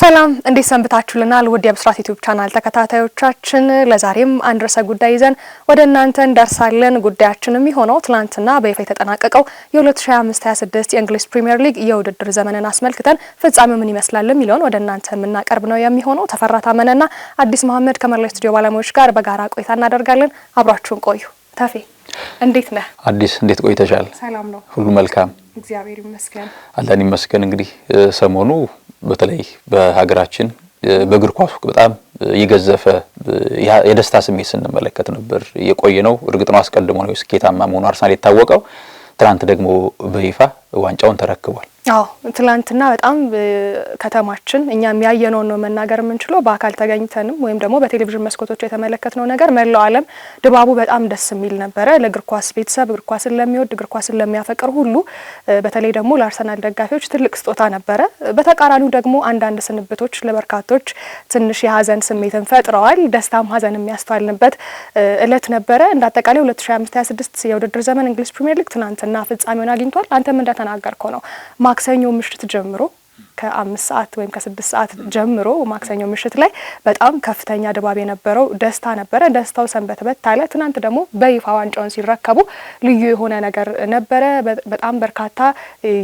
ሰላም እንዴት ሰንብታችሁልናል? ውድ የብስራት ዩቲዩብ ቻናል ተከታታዮቻችን ለዛሬም አንድ ርዕሰ ጉዳይ ይዘን ወደ እናንተ እንደርሳለን። ጉዳያችንም የሆነው ትላንትና በይፋ የተጠናቀቀው የ2025/26 የእንግሊዝ ፕሪሚየር ሊግ የውድድር ዘመንን አስመልክተን ፍጻሜው ምን ይመስላል የሚለውን ወደ እናንተ የምናቀርብ ነው የሚሆነው። ተፈራ ታመነና አዲስ መሐመድ ከመላው ስቱዲዮ ባለሙያዎች ጋር በጋራ ቆይታ እናደርጋለን። አብራችሁን ቆዩ። ተፌ እንዴት ነህ? አዲስ እንዴት ቆይተሻል? ሰላም ነው፣ ሁሉ መልካም እግዚአብሔር ይመስገን። አላህ ይመስገን። እንግዲህ ሰሞኑ በተለይ በሀገራችን በእግር ኳሱ በጣም የገዘፈ የደስታ ስሜት ስንመለከት ነበር የቆየ ነው። እርግጥ ነው አስቀድሞ ነው ስኬታማ መሆኑ አርሰናል የታወቀው። ትናንት ደግሞ በይፋ ዋንጫውን ተረክቧል። አዎ ትላንትና በጣም ከተማችን እኛም ያየነው ነው መናገር የምንችለው። በአካል ተገኝተንም ወይም ደግሞ በቴሌቪዥን መስኮቶች የተመለከትነው ነገር መላው ዓለም ድባቡ በጣም ደስ የሚል ነበረ። ለእግር ኳስ ቤተሰብ እግር ኳስን ለሚወድ እግር ኳስን ለሚያፈቅር ሁሉ በተለይ ደግሞ ለአርሰናል ደጋፊዎች ትልቅ ስጦታ ነበረ። በተቃራኒው ደግሞ አንዳንድ ስንብቶች ለበርካቶች ትንሽ የሀዘን ስሜትን ፈጥረዋል። ደስታም ሀዘን የሚያስተዋልንበት እለት ነበረ። እንዳጠቃላይ 2025/26 የውድድር ዘመን እንግሊዝ ፕሪሚየር ሊግ ትናንትና ፍጻሜውን አግኝቷል። አንተም እንደተናገርከው ነው ማክሰኞ ምሽት ጀምሮ ከ5 ሰዓት ወይም ከ6 ሰዓት ጀምሮ ማክሰኞ ምሽት ላይ በጣም ከፍተኛ ድባብ የነበረው ደስታ ነበረ። ደስታው ሰንበትበት አለ። ትናንት ደግሞ በይፋ ዋንጫውን ሲረከቡ ልዩ የሆነ ነገር ነበረ። በጣም በርካታ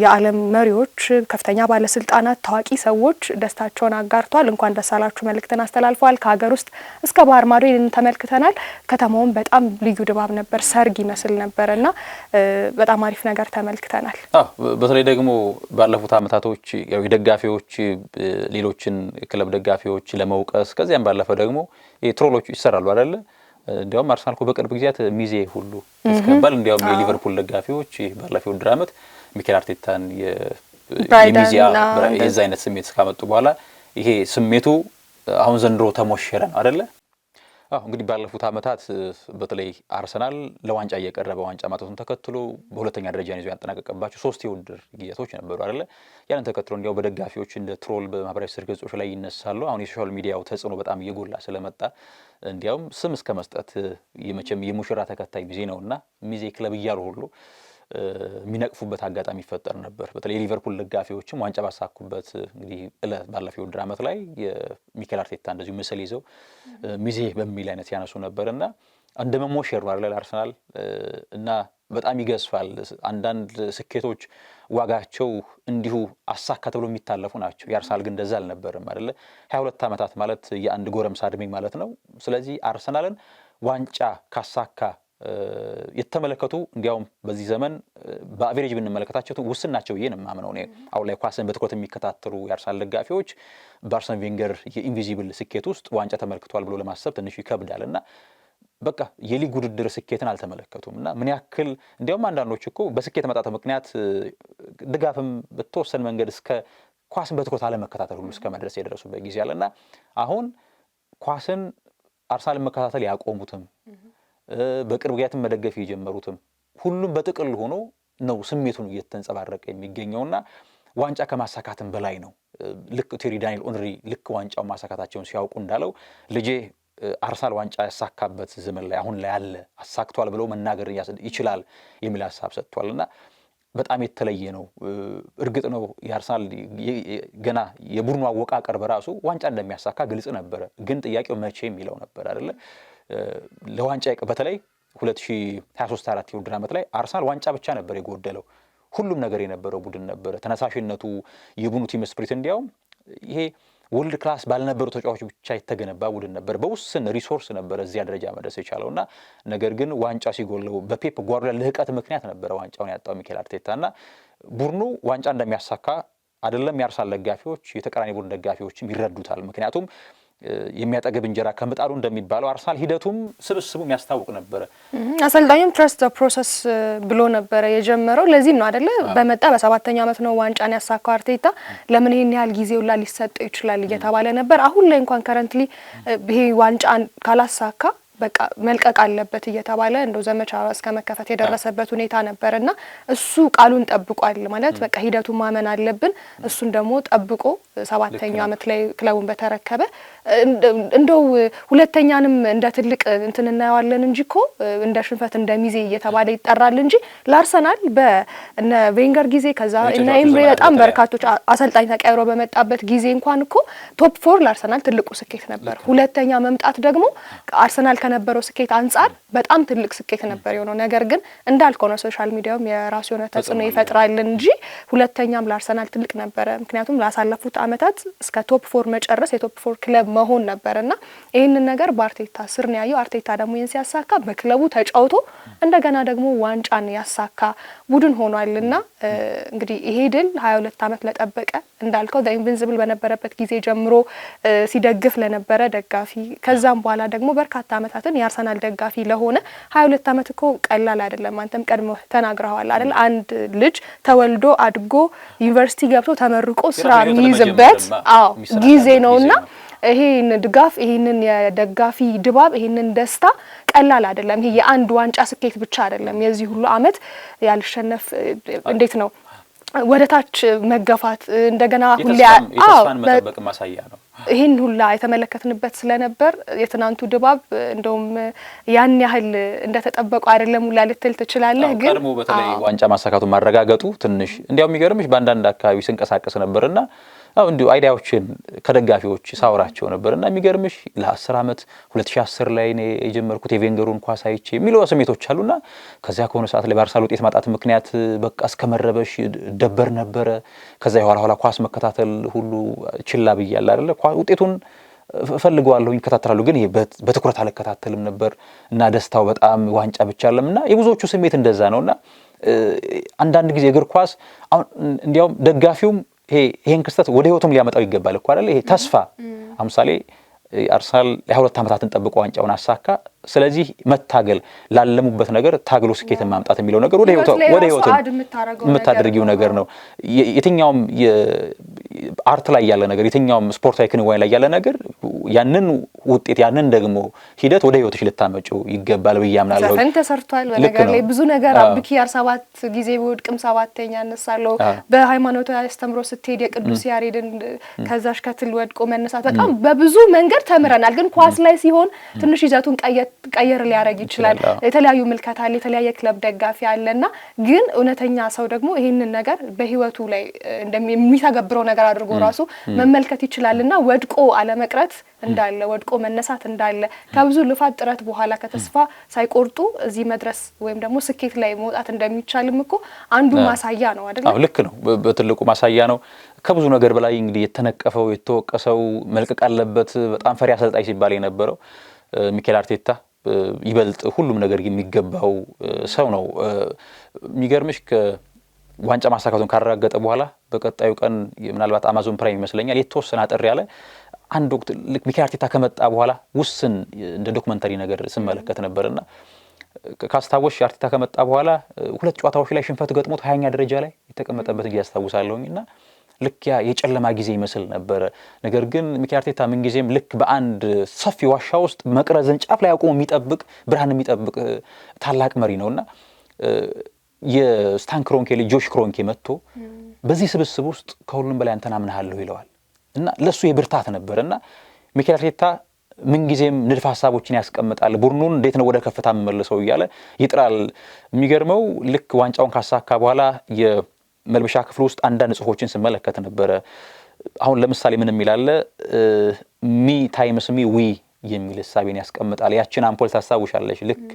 የዓለም መሪዎች፣ ከፍተኛ ባለስልጣናት፣ ታዋቂ ሰዎች ደስታቸውን አጋርተዋል። እንኳን ደስ አላችሁ መልእክትን አስተላልፈዋል። ከሀገር ውስጥ እስከ ባህር ማዶ ይህንን ተመልክተናል። ከተማውም በጣም ልዩ ድባብ ነበር፣ ሰርግ ይመስል ነበርና በጣም አሪፍ ነገር ተመልክተናል። በተለይ ደግሞ ባለፉት አመታቶች ደጋፊዎች ሌሎችን ክለብ ደጋፊዎች ለመውቀስ ከዚያም ባለፈ ደግሞ ትሮሎች ይሰራሉ አይደል? እንዲያውም አርሰናል በቅርብ ጊዜያት ሚዜ ሁሉ እስከባል እንዲያውም የሊቨርፑል ደጋፊዎች ባለፈው ውድድር አመት ሚኬል አርቴታን የሚዚያ የዛ አይነት ስሜት ካመጡ በኋላ ይሄ ስሜቱ አሁን ዘንድሮ ተሞሸረ ነው አይደል? እንግዲህ ባለፉት አመታት በተለይ አርሰናል ለዋንጫ እየቀረበ ዋንጫ ማጣቱን ተከትሎ በሁለተኛ ደረጃ ይዞ ያጠናቀቀባቸው 3 የውድድር ጊዜያቶች ነበሩ አይደል? ያንን ተከትሎ እንዲያው በደጋፊዎች እንደ ትሮል በማህበራዊ ስር ገጾች ላይ ይነሳሉ። አሁን የሶሻል ሚዲያው ተጽዕኖ በጣም እየጎላ ስለመጣ እንዲያውም ስም እስከ መስጠት የመቼም የሙሽራ ተከታይ ጊዜ ነውና ሚዜ ክለብ እያሉ ሁሉ የሚነቅፉበት አጋጣሚ ይፈጠር ነበር። በተለይ የሊቨርፑል ደጋፊዎችም ዋንጫ ባሳኩበት እንግዲህ ባለፈው ውድድር አመት ላይ የሚኬል አርቴታ እንደዚሁ ምስል ይዘው ሚዜ በሚል አይነት ያነሱ ነበርና እንደመሞሸር ነው አይደል አርሰናል እና በጣም ይገዝፋል። አንዳንድ ስኬቶች ዋጋቸው እንዲሁ አሳካ ተብሎ የሚታለፉ ናቸው። የአርሰናል ግን እንደዛ አልነበረም አይደል? 22 አመታት ማለት የአንድ ጎረምሳ እድሜ ማለት ነው። ስለዚህ አርሰናልን ዋንጫ ካሳካ የተመለከቱ እንዲያውም በዚህ ዘመን በአቨሬጅ ብንመለከታቸው ውስን ናቸው ብዬ ነው የማምነው እኔ። አሁን ላይ ኳስን በትኩረት የሚከታተሉ የአርሰናል ደጋፊዎች በአርሰን ቬንገር የኢንቪዚብል ስኬት ውስጥ ዋንጫ ተመልክቷል ብሎ ለማሰብ ትንሽ ይከብዳልና በቃ የሊግ ውድድር ስኬትን አልተመለከቱምና ምን ያክል እንዲያውም አንዳንዶች እኮ በስኬት መጣጣት ምክንያት ድጋፍም በተወሰነ መንገድ እስከ ኳስን በትኩረት አለመከታተል ሁሉ እስከ መድረስ የደረሱበት ጊዜ አለና አሁን ኳስን አርሰናል መከታተል ያቆሙትም በቅርብ ጊዜያትም መደገፍ የጀመሩትም ሁሉም በጥቅል ሆኖ ነው ስሜቱን እየተንጸባረቀ የሚገኘውና ዋንጫ ከማሳካትም በላይ ነው። ልክ ቴሪ ዳንኤል ኦንሪ ልክ ዋንጫው ማሳካታቸውን ሲያውቁ እንዳለው ልጄ አርሰናል ዋንጫ ያሳካበት ዘመን ላይ አሁን ላይ ያለ አሳክቷል ብሎ መናገር ይችላል የሚል ሐሳብ ሰጥቷልና በጣም የተለየ ነው። እርግጥ ነው የአርሰናል ገና የቡድኑ አወቃቀር በራሱ ዋንጫ እንደሚያሳካ ግልጽ ነበር። ግን ጥያቄው መቼ የሚለው ነበር አይደለ? ለዋንጫ በተለይ 2023/24 የውድድር አመት ላይ አርሰናል ዋንጫ ብቻ ነበር የጎደለው። ሁሉም ነገር የነበረው ቡድን ነበር። ተነሳሽነቱ የቡድኑ ቲም ስፕሪት እንዲያውም ይሄ ወርልድ ክላስ ባልነበሩ ተጫዋቾች ብቻ የተገነባ ቡድን ነበር። በውስን ሪሶርስ ነበር እዚያ ደረጃ መድረስ የቻለውና ነገር ግን ዋንጫ ሲጎለው በፔፕ ጓርዲዮላ ልህቀት ምክንያት ነበር ዋንጫውን ያጣው ሚኬል አርቴታና ቡድኑ ዋንጫ እንደሚያሳካ አይደለም የአርሰናል ደጋፊዎች የተቃራኒ ቡድን ደጋፊዎችም ይረዱታል። ምክንያቱም የሚያጠግብ እንጀራ ከምጣዱ እንደሚባለው አርሰናል ሂደቱም ስብስቡም ያስታውቅ ነበር። አሰልጣኙም ትረስት ዘ ፕሮሰስ ብሎ ነበር የጀመረው። ለዚህም ነው አይደለ በመጣ በ7ኛ አመት ነው ዋንጫን ያሳካው አርቴታ። ለምን ይሄን ያህል ጊዜው ሊሰጠው ይችላል እየተባለ ነበር። አሁን ላይ እንኳን ከረንትሊ ይሄ ዋንጫ ካላሳካ በቃ መልቀቅ አለበት እየተባለ እንደው ዘመቻ እስከ መከፈት የደረሰበት ሁኔታ ነበርና እሱ ቃሉን ጠብቋል ማለት በቃ ሂደቱን ማመን አለብን እሱን ደግሞ ጠብቆ 7ኛው አመት ላይ ክለቡን በተረከበ እንደው ሁለተኛንም እንደ ትልቅ እንትን እናያለን እንጂኮ እንደ ሽንፈት እንደሚዜ እየተባለ ይጠራል እንጂ ለአርሰናል በእነ ቬንገር ጊዜ ከዛ እና ኤምሬ በጣም በርካቶች አሰልጣኝ ተቀይሮ በመጣበት ጊዜ እንኳን እኮ ቶፕ 4 ለአርሰናል ትልቁ ስኬት ነበር ሁለተኛ መምጣት ደግሞ አርሰናል ከነበረው ስኬት አንፃር በጣም ትልቅ ስኬት ነበር የሆነው ነገር ግን እንዳልከው ነው ሶሻል ሚዲያውም የራሱ የሆነ ተጽዕኖ ይፈጥራል እንጂ ሁለተኛም ለአርሰናል ትልቅ ነበር ምክንያቱም ላሳለፉት አመታት እስከ ቶፕ 4 መጨረስ የቶፕ 4 ክለብ መሆን ነበርና ይሄንን ነገር በአርቴታ ስር ነው ያየው አርቴታ ደግሞ ይሄን ሲያሳካ በክለቡ ተጫውቶ እንደገና ደግሞ ዋንጫን ያሳካ ቡድን ሆኗልና እንግዲህ ይሄ ድል 22 አመት ለጠበቀ እንዳልከው ዘ ኢንቪንሲብል በነበረበት ጊዜ ጀምሮ ሲደግፍ ለነበረ ደጋፊ ከዛም በኋላ ደግሞ በርካታ አመታትን የአርሰናል ደጋፊ ለሆነ 22 አመት እኮ ቀላል አይደለም አንተም ቀድሞ ተናግረዋል አይደል አንድ ልጅ ተወልዶ አድጎ ዩኒቨርሲቲ ገብቶ ተመርቆ ስራ የሚይዝበት ጊዜ ነውና ይሄን ድጋፍ ይሄንን የደጋፊ ድባብ ይሄንን ደስታ ቀላል አይደለም ይሄ የአንድ ዋንጫ ስኬት ብቻ አይደለም የዚህ ሁሉ አመት ያልሸነፍ እንዴት ነው ወደታች መገፋት እንደገና ሁሉ ተስፋን መጠበቅ ማሳያ ነው ይሄን ሁሉ የተመለከትንበት ስለነበር የትናንቱ ድባብ እንደውም ያን ያህል እንደተጠበቀው አይደለም ሁሉ ልትል ትችላለህ ግን ቀድሞ በተለይ ዋንጫ ማሳካቱ ማረጋገጡ ትንሽ እንዲያው የሚገርምሽ ባንዳንድ አካባቢ ሲንቀሳቀስ ነበርና እንዲሁ አይዲያዎችን ከደጋፊዎች ሳወራቸው ነበርና የሚገርምሽ ለ10 አመት 2010 ላይ ነው የጀመርኩት የቬንገሩን ኳስ አይቼ የሚለው ስሜቶች አሉና ከዛ ከሆነ ሰዓት ላይ ባርሳል ውጤት ማጣት ምክንያት በቃ እስከመረበሽ ደበር ነበረ ከዛ ኋላ ኳስ መከታተል ሁሉ ችላ ብያለሁ አይደለ ውጤቱን ፈልገዋለሁ ይከታተላሉ ግን ይሄ በትኩረት አልከታተልም ነበር እና ደስታው በጣም ዋንጫ ብቻ አይደለምና የብዙዎቹ ስሜት እንደዛ ነውና አንዳንድ ጊዜ እግር ኳስ አሁን እንዲያውም ደጋፊውም ይሄን ክስተት ወደ ህይወቱም ሊያመጣው ይገባል እኮ አይደል ይሄ ተስፋ አምሳሌ አርሰናል ለ22 አመታትን ጠብቆ ዋንጫውን አሳካ ስለዚህ መታገል ላለሙበት ነገር ታግሎ ስኬትን ማምጣት የሚለው ነገር ወደ ህይወቱ የምታደርጊው ነገር ነው የትኛውም አርት ላይ ያለ ነገር የትኛውም ስፖርታዊ ክንዋኔ ላይ ያለ ነገር ያንን ውጤት ያንን ደግሞ ሂደት ወደ ህይወትሽ ልታመጪው ይገባል በያምናለሁ ዘፈን ተሰርቷል በነገር ላይ ብዙ ነገር አብኪያር 7 ጊዜ ወድቅም 7ኛ ነሳለው በሃይማኖታዊ አስተምሮ ስትሄድ የቅዱስ ያሬድን ከዛሽ ከትል ወድቆ መነሳት በጣም በብዙ መንገድ ተምረናል ግን ኳስ ላይ ሲሆን ትንሽ ይዘቱን ቀየር ሊያረግ ይችላል የተለያዩ ምልከታ አለ የተለያየ ክለብ ደጋፊ አለና ግን እውነተኛ ሰው ደግሞ ይሄንን ነገር በህይወቱ ላይ እንደሚተገብረው ነገር አድርጎ ራሱ መመልከት ይችላልና ወድቆ አለመቅረት እንዳለ ወድቆ መነሳት እንዳለ ከብዙ ልፋት ጥረት በኋላ ከተስፋ ሳይቆርጡ እዚህ መድረስ ወይም ደግሞ ስኬት ላይ መውጣት እንደሚቻልም እኮ አንዱ ማሳያ ነው አይደል አዎ ልክ ነው በትልቁ ማሳያ ነው ከብዙ ነገር በላይ እንግዲህ የተነቀፈው የተወቀሰው መልቀቅ አለበት በጣም ፈሪ አሰልጣኝ ሲባል የነበረው ሚኬል አርቴታ ይበልጥ ሁሉም ነገር የሚገባው ሰው ነው የሚገርምሽ ዋንጫ ማሳካቱን ካረጋገጠ በኋላ በቀጣዩ ቀን ምናልባት አማዞን ፕራይም ይመስለኛል የተወሰነ አጥር ያለ አንድ ወቅት ሚኬል አርቴታ ከመጣ በኋላ ውስን እንደ ዶክመንተሪ ነገር ስመለከት ነበርና ካስታወሽ አርቴታ ከመጣ በኋላ ሁለት ጨዋታዎች ላይ ሽንፈት ገጥሞት 20ኛ ደረጃ ላይ የተቀመጠበት ጊዜ ያስታውሳለሁና ልክ ያ የጨለማ ጊዜ ይመስል ነበር ነገር ግን ሚኬል አርቴታ ምን ጊዜም ልክ በአንድ ሰፊ ዋሻ ውስጥ መቅረዝን ጫፍ ላይ አቆሞ የሚጠብቅ ብርሃን የሚጠብቅ ታላቅ መሪ ነውና የስታን ክሮንኬ ጆሽ ክሮንኬ መጥቶ በዚህ ስብስብ ውስጥ ከሁሉም በላይ አንተና ምንሃለሁ ይለዋል እና ለሱ የብርታት ነበርና ሚኬል አርቴታ ምን ጊዜም ንድፍ ሐሳቦችን ያስቀምጣል ቡድኑን እንዴት ነው ወደ ከፍታ መመለሰው ይያለ ይጥራል የሚገርመው ልክ ዋንጫውን ካሳካ በኋላ የመልበሻ ክፍል ውስጥ አንዳንድ ጽሁፎችን ስመለከት ነበር አሁን ለምሳሌ ምንም ይላል ሚ ታይምስ ሚ ዊ የሚል ሐሳብን ያስቀምጣል ያችን አምፖል ታሳውሻለሽ ልክ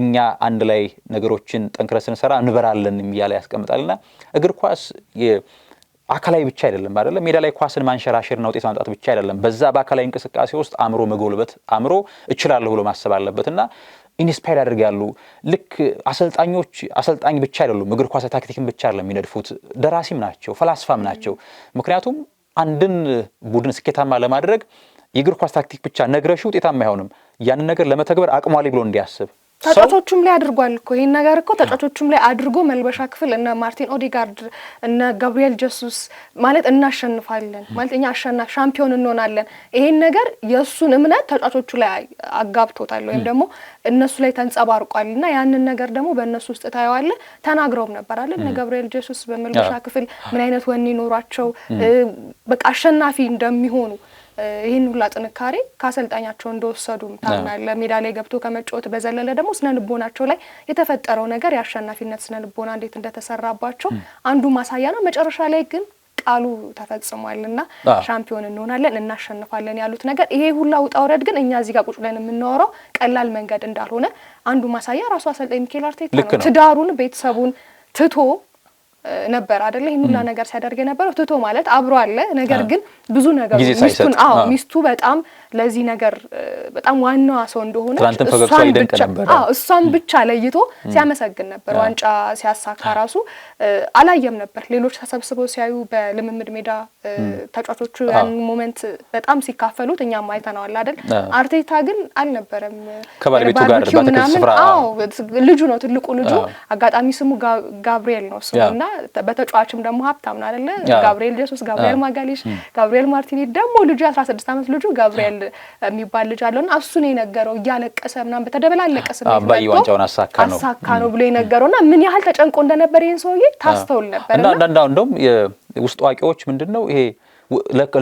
እኛ አንድ ላይ ነገሮችን ጠንክረን ስንሰራ እንበራለን የሚያለ ያስቀምጣልና እግር ኳስ አካላዊ ብቻ አይደለም አይደለም ሜዳ ላይ ኳስን ማንሸራሸርና ውጤት ማምጣት ብቻ አይደለም በዛ በአካላዊ እንቅስቃሴ ውስጥ አእምሮ መጎልበት አእምሮ እችላለሁ ብሎ ማሰብ አለበትና ኢንስፓየር ያደርጋሉ ልክ አሰልጣኝ ብቻ አይደሉም እግር ኳስ ታክቲክን ብቻ አይደለም የሚነድፉት ደራሲም ናቸው ፈላስፋም ናቸው ምክንያቱም አንድን ቡድን ስኬታማ ለማድረግ የእግር ኳስ ታክቲክ ብቻ ነግረሽ ውጤታማ አይሆንም ያን ነገር ለመተግበር አቅሟ ላይ ብሎ እንዲያስብ ተጫዋቾቹም ላይ አድርጓል እኮ ይሄን ነገር እኮ ተጫዋቾቹም ላይ አድርጎ መልበሻ ክፍል እነ ማርቲን ኦዲጋርድ እነ ጋብሪኤል ጀሱስ ማለት እናሸንፋለን ማለት እኛ አሸናፊ ሻምፒዮን እንሆናለን ይሄን ነገር የሱን እምነት ተጫዋቾቹ ላይ አጋብቶታል ወይም ደግሞ እነሱ ላይ ተንጸባርቋልና ያንን ነገር ደግሞ በእነሱ ውስጥ ታየዋለ ተናግረውም ነበር አይደል እነ ጋብሪኤል ጀሱስ በመልበሻ ክፍል ምን አይነት ወኔ ኖራቸው በቃ አሸናፊ እንደሚሆኑ ይሄን ሁላ ጥንካሬ ካሰልጣኛቸው እንደወሰዱም ታምናለ ሜዳ ላይ ገብቶ ከመጫወት በዘለለ ደግሞ ስነ ልቦናቸው ላይ የተፈጠረው ነገር ያሸናፊነት ስነ ልቦና እንዴት እንደተሰራባቸው አንዱ ማሳያ ነው መጨረሻ ላይ ግን ቃሉ ተፈጽሟልና ሻምፒዮን እንሆናለን እናሸንፋለን ያሉት ነገር ይሄ ሁላ ውጣ ወረድ ግን እኛ እዚህ ጋር ቁጭ ብለን የምናወራው ቀላል መንገድ እንዳልሆነ አንዱ ማሳያ ራሱ አሰልጣኝ ሚኬል አርቴታ ነው ትዳሩን ቤተሰቡን ትቶ ነበር አይደል ይሄን ሁላ ነገር ሲያደርግ የነበረው ትቶ ማለት አብሮ አለ ነገር ግን ብዙ ነገር ሚስቱ በጣም ለዚህ ነገር በጣም ዋናዋ ሰው እንደሆነ እሷን ብቻ ለይቶ ሲያመሰግን ነበር ዋንጫ ሲያሳካ ራሱ አላየም ነበር ሌሎች ተሰብስበው ሲያዩ በልምምድ ሜዳ ተጫዋቾቹ ያን ሞመንት በጣም ሲካፈሉት እኛም አይተናል አይደል አርቴታ ግን አልነበረም ከባለቤቱ ጋር በትክክል ስፍራ ልጁ ነው ትልቁ ልጁ አጋጣሚ ስሙ ጋብሪኤል ነው ስሙና በተጫዋችም ደግሞ ሀብታም ነው አይደለ ጋብሪኤል ጀሱስ ጋብሪኤል ማጋሊሽ ጋብሪኤል ማርቲኒ ደግሞ ልጁ 16 አመት ልጁ ጋብሪኤል የሚባል ልጅ አለውና እሱ ነው የነገረው እያለቀሰ ምናምን በተደበላለቀ ስሜት ባይ ዋንጫውን አሳካ ነው ብሎ የነገረውና ምን ያህል ተጨንቆ እንደነበር ይሄን ሰውዬ ታስተውል ነበርና እንደውም የውስጥ ዋቂዎች ምንድነው ይሄ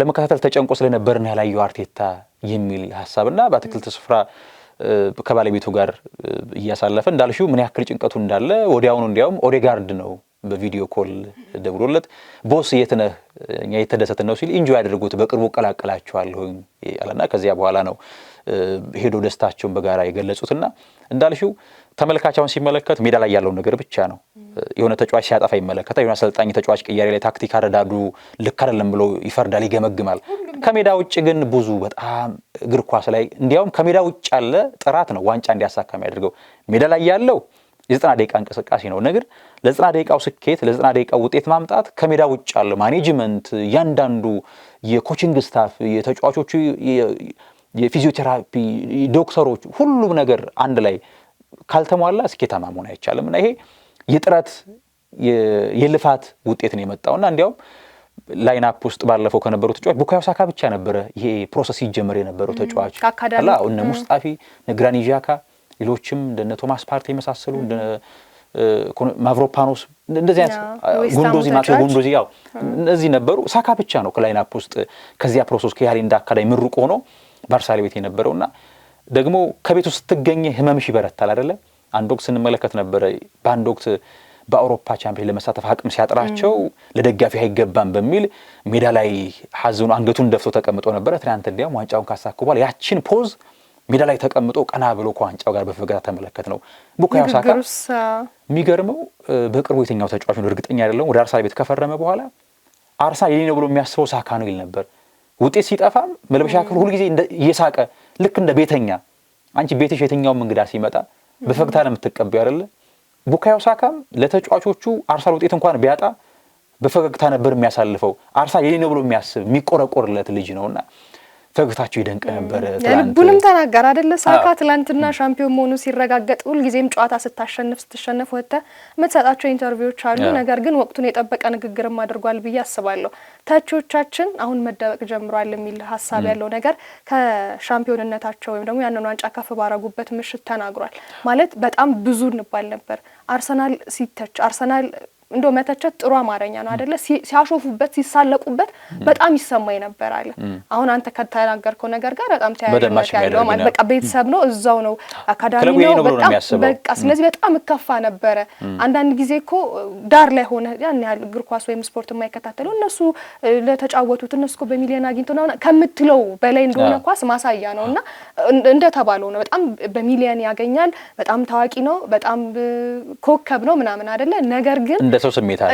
ለመከታተል ተጨንቆ ስለነበር ነው ያላየው አርቴታ የሚል ሐሳብና በአትክልት ስፍራ ከባለቤቱ ጋር እያሳለፈ እንዳልሽው ምን ያክል ጭንቀቱ እንዳለ ወዲያውኑ እንዲያውም ኦዴጋርድ ነው በቪዲዮ ኮል ደውሎለት ቦስ የትነህ እኛ የተደሰተን ነው ሲል ኢንጆይ አድርጉት በቅርቡ ቀላቀላችኋለሁ ያለና ከዚያ በኋላ ነው ሄዶ ደስታቸውን በጋራ የገለጹትና እንዳልሽው ተመልካቻውን ሲመለከት ሜዳ ላይ ያለው ነገር ብቻ ነው የሆነ ተጫዋች ሲያጠፋ ይመለከታ የሆነ አሰልጣኝ ተጫዋች ቅያሬ ላይ ታክቲክ አረዳዱ ልክ አይደለም ብሎ ይፈርዳል ይገመግማል ከሜዳ ውጭ ግን ብዙ በጣም እግር ኳስ ላይ እንዲያውም ከሜዳ ውጭ ያለ ጥራት ነው ዋንጫ እንዲያሳካ የሚያደርገው ሜዳ ላይ ያለው የ90 ደቂቃ እንቅስቃሴ ነው ነገር ለ90 ደቂቃው ስኬት ለ90 ደቂቃው ውጤት ማምጣት ከሜዳ ውጭ ያለ ማኔጅመንት ያንዳንዱ የኮቺንግ ስታፍ የተጫዋቾቹ የፊዚዮቴራፒ ዶክተሮች ሁሉም ነገር አንድ ላይ ካልተሟላ ስኬታማ መሆን አይቻልምና ይሄ የጥረት የልፋት ውጤት ነው የመጣውና እንዲያውም ላይን አፕ ውስጥ ባለፈው ከነበሩ ተጫዋች ቡካዮ ሳካ ብቻ ነበር ይሄ ፕሮሰስ ይጀምር የነበረው ተጫዋች አላው እነ ሙስጣፊ ነግራኒ ጃካ ሌሎችም እንደነ ቶማስ ፓርቴ መሳሰሉ እንደ ማቭሮፓኖስ እንደዚህ አይነት ጉንዶዚ ማቴዎ ጉንዶዚ ያው እነዚህ ነበሩ ሳካ ብቻ ነው ከላይን አፕ ውስጥ ከዚያ ፕሮሰስ ከያሪንዳ አካዳሚ ምሩቅ ሆኖ ባርሳሌ ቤት የነበረውና ደግሞ ከቤቱ ስትገኝ ህመምሽ ይበረታል አይደለ አንድ ወቅት ስንመለከት ነበር በአንድ ወቅት በአውሮፓ ቻምፒዮን ለመሳተፍ አቅም ሲያጥራቸው ለደጋፊ አይገባም በሚል ሜዳ ላይ ሐዘኑ አንገቱን ደፍቶ ተቀምጦ ነበር ትናንት እንዲያውም ዋንጫውን ካሳኩ በኋላ ያቺን ፖዝ ሜዳ ላይ ተቀምጦ ቀና ብሎ ከዋንጫው ጋር በፈገግታ ተመለከት ነው ቡካዮ ሳካ የሚገርመው በቅርቡ የትኛው ተጫዋች ነው እርግጠኛ አይደለም ወደ አርሰናል ቤት ከፈረመ በኋላ አርሰናል የኔ ነው ብሎ የሚያስበው ሳካ ነው ይል ነበር ውጤት ሲጠፋም መልበሻ ክፍል ሁሉ ጊዜ እየሳቀ ልክ እንደ ቤተኛ አንቺ ቤትሽ የትኛው እንግዳ ሲመጣ በፈገግታ ነው የምትቀበዩ አይደለ ቡካዮ ሳካም ለተጫዋቾቹ አርሰናል ውጤት እንኳን ቢያጣ በፈገግታ ነበር የሚያሳልፈው አርሰናል የኔ ነው ብሎ የሚያስብ የሚቆረቆርለት ልጅ ነውና ፈገግታቸው ይደንቅ ነበር ልቡንም ተናገር አይደለ ሳካ ትላንትና ሻምፒዮን መሆኑ ሲረጋገጥ ሁሉ ጊዜም ጨዋታ ስትሸነፍ ወጣ መተሳጣቸው ኢንተርቪዎች አሉ ነገር ግን ወቅቱን የጠበቀ ንግግርም አድርጓል ብዬ አስባለሁ ታቾቻችን አሁን መደበቅ ጀምሯል የሚል ሐሳብ ያለው ነገር ከሻምፒዮንነታቸው ወይም ደግሞ ያንኑ ዋንጫ ከፍ ባረጉበት ምሽት ተናግሯል ማለት በጣም ብዙ እንባል ነበር አርሰናል ሲተች አርሰናል እንዶ መተቸት ጥሩ አማርኛ ነው አይደለ ሲያሾፉበት ሲሳለቁበት በጣም ይሰማይ ነበር አለ አሁን አንተ ከተናገርከው ነገር ጋር በጣም ተያያዥነት ያለው ማለት በቃ ቤተሰብ ነው እዛው ነው አካዳሚ ነው በቃ ስለዚህ በጣም ከፋ ነበር አንዳንድ ጊዜ እኮ ዳር ላይ ሆነ ያን ያህል እግር ኳስ ወይም ስፖርት የማይከታተሉ እነሱ ለተጫወቱት እነሱ በሚሊዮን አግኝተው ነው ከምትለው በላይ እንደሆነ ኳስ ማሳያ ነውና እንደተባለው ነው በጣም በሚሊዮን ያገኛል በጣም ታዋቂ ነው በጣም ኮከብ ነው ምናምን አይደለ ነገር ግን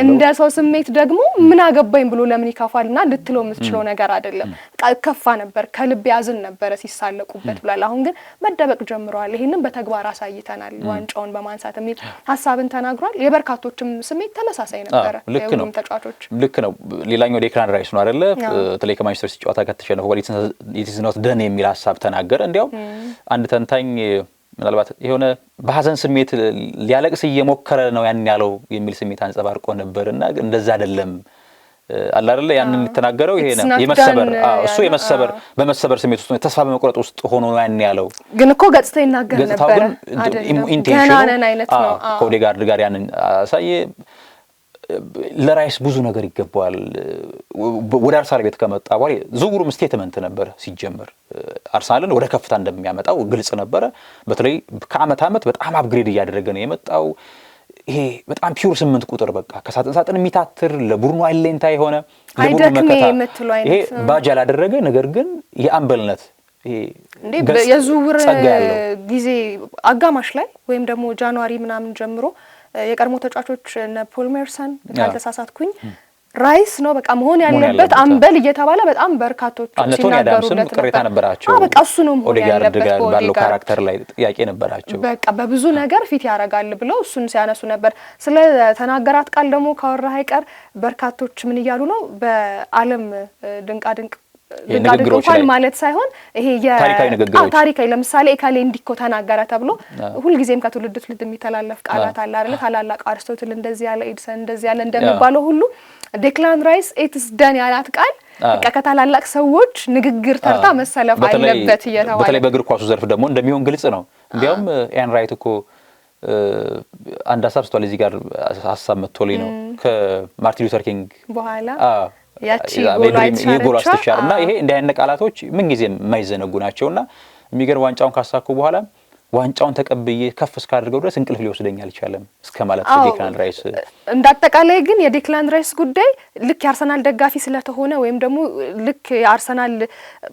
እንደ ሰው ስሜት ደግሞ ምን አገባኝ ብሎ ለምን ይካፋልና ልትለው የምትችለው ነገር አይደለም ከፋ ነበር ከልብ ያዝን ነበር ሲሳለቁበት ብሏል አሁን ግን መደበቅ ጀምሯል ይሄንን በተግባር አሳይተናል ዋንጫውን በማንሳት የሚል ሐሳብን ተናግሯል የበርካቶችም ስሜት ተመሳሳይ ነበር ሁሉም ተጫዋቾች ልክ ነው ሌላኛው ዴክላን ራይስ ነው አይደለ ቴሌኮማንቸስተር ሲጫወታ ከተሸነፈ በኋላ ኢትስ ኖት ደን የሚል ሐሳብ ተናገረ እንዲያው አንድ ተንታኝ ምናልባት የሆነ በሐዘን ስሜት ሊያለቅስ እየሞከረ ነው ያን ያለው የሚል ስሜት አንጸባርቆ ነበርና እንደዛ አይደለም አለ አይደለ ያንን የተናገረው ይሄ ነው የመሰበር እሱ የመሰበር በመሰበር ስሜት ውስጥ ተስፋ በመቁረጥ ውስጥ ሆኖ ነው ያን ያለው ግን እኮ ገጽታ ይናገር ነበር ኢንቴንሽኑ አይነት ነው ከኦዴጋርድ ጋር ያንን አሳየ ለራይስ ብዙ ነገር ይገባዋል ወደ አርሰናል ቤት ከመጣ በኋላ ዝውውሩም ስቴትመንት ነበር ሲጀመር አርሰናልን ወደ ከፍታ እንደሚያመጣው ግልጽ ነበር በተለይ ከአመት አመት በጣም አፕግሬድ እያደረገ ነው የመጣው ይሄ በጣም ፒውር 8 ቁጥር በቃ ከሳጥን ሳጥን የሚታትር ለቡድኑ አለኝታ የሆነ ለቡድኑ መከታ ይሄ ባጅ ያላደረገ ነገር ግን የአምበልነት ይሄ እንዴ የዝውውር ጊዜ አጋማሽ ላይ ወይም ደግሞ ጃንዋሪ ምናምን ጀምሮ የቀድሞ ተጫዋቾች እነ ፖል ሜርሰን ካልተሳሳትኩኝ ራይስ ነው በቃ መሆን ያለበት አምበል እየተባለ በጣም በርካቶች ሲናገሩለት ቅሬታ ነበራቸው በቃ እሱ ነው መሆን ያለበት ባለው ካራክተር ላይ ጥያቄ ነበራቸው በቃ በብዙ ነገር ፊት ያረጋል ብለው እሱን ሲያነሱ ነበር ስለ ተናገራት ቃል ደግሞ ካወራ አይቀር በርካቶች ምን ይያሉ ነው በአለም ድንቃድንቅ እንኳን ማለት ሳይሆን ይሄ ታሪካዊ ለምሳሌ ኤካሌ እንዲኮ ተናገረ ተብሎ ሁሉ ጊዜም ከትውልድ ትውልድ የሚተላለፍ ቃላት አለ አይደል ታላላቅ አርስቶትል እንደዚህ ያለ ኤድሰን እንደዚህ ያለ እንደሚባለው ሁሉ ዴክላን ራይስ ኢትስ ደን ያላት ቃል በቃ ከታላላቅ ሰዎች ንግግር ተርታ መሰለፍ አለበት እየተባለ በተለይ በእግር ኳሱ ዘርፍ ደግሞ እንደሚሆን ግልጽ ነው እንዲያውም ኢያን ራይት እኮ አንድ ሀሳብ ስቷል እዚህ ጋር ሀሳብ መጥቶልኝ ነው ከማርቲን ሉተር ኪንግ በኋላ ያቺ ጎል አስተሻርና ይሄ እንደ አይነት ቃላቶች ምን ጊዜ የማይዘነጉ ናቸውና የሚገርም ዋንጫውን ካሳኩ በኋላ ዋንጫውን ተቀብዬ ከፍ እስካድርገው ድረስ እንቅልፍ ሊወስደኝ አልቻለም እስከማለት ዴክላን ራይስ እንዳጠቃላይ ግን የዴክላን ራይስ ጉዳይ ልክ የአርሰናል ደጋፊ ስለተሆነ ወይም ደግሞ ልክ የአርሰናል